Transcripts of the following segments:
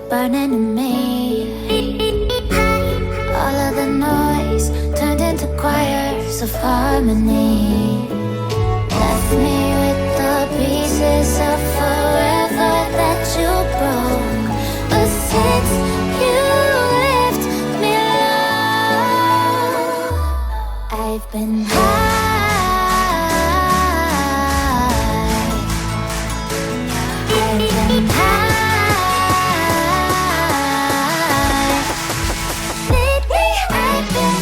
burning in me. All of the noise turned into choirs of harmony. Left me with the pieces of forever that you broke. But since you left me alone, I've been high. I've been high. Lately I've been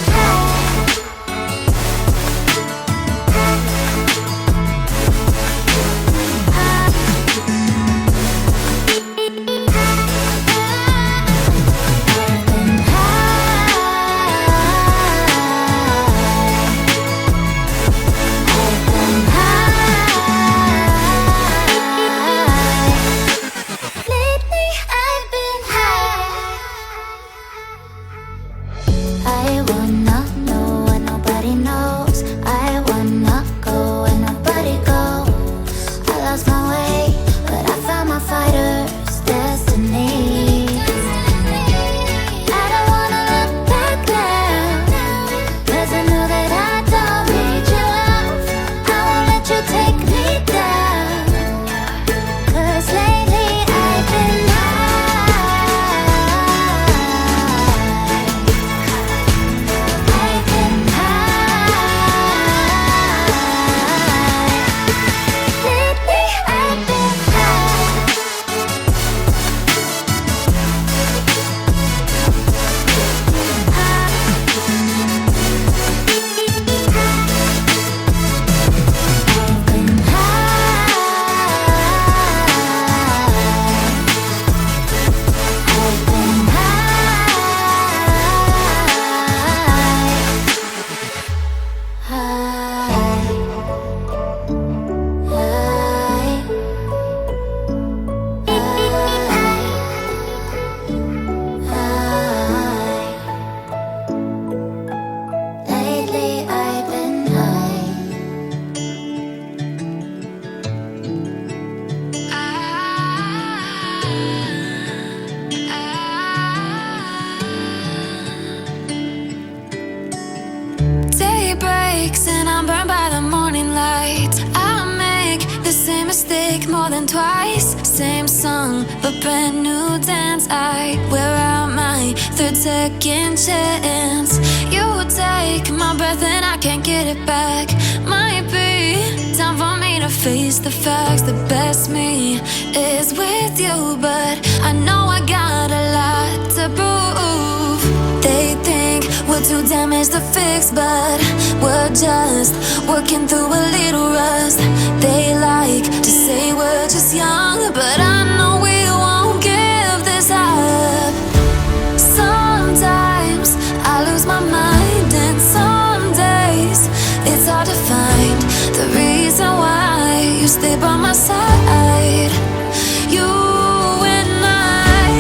I wanna know what nobody knows. I wanna go where nobody goes. I lost my way, but I found my fighter's destiny. I don't wanna look back now, 'cause I know that I don't need your love. I won't let you take me down, 'cause lately I've been and I'm burned by the morning light. I make the same mistake more than twice. Same song, but brand new dance. I wear out my third second chance. You take my breath and I can't get it back. Might be time for me to face the facts. The best me is with you, but I know I got a lot to prove. They think we're too damaged to fix, but we're just working through a little rust. They like to say we're just young, but I know we won't give this up. Sometimes I lose my mind, and some days it's hard to find the reason why you stay by my side. You and I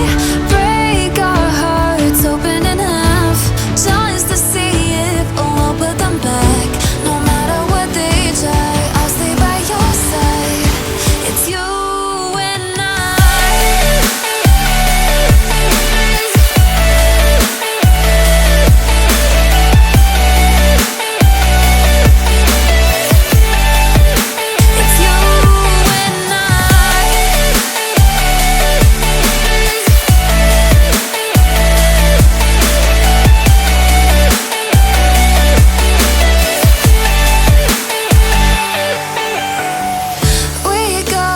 break our hearts open in half, just to see if we'll put them back. No matter what they try, I'll stay by your side. It's you and I. It's you and I. We go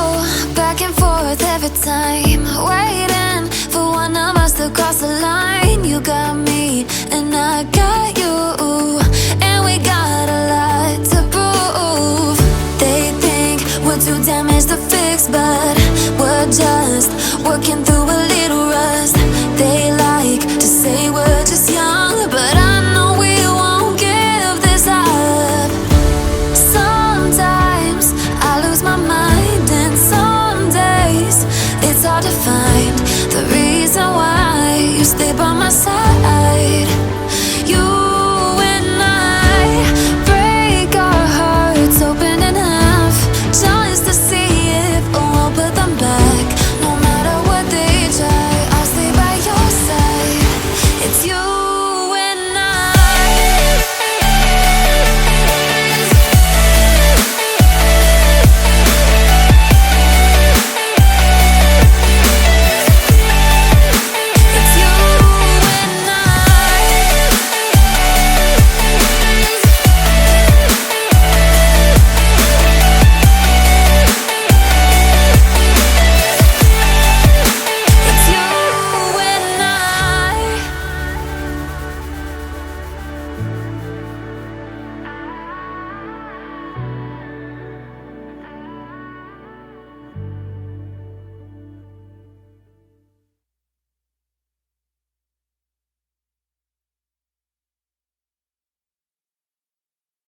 back and forth every time, waiting for one of us to cross the line. You got me and I got you, and we got a lot to prove. They think we're too damaged to fix, but we're just working through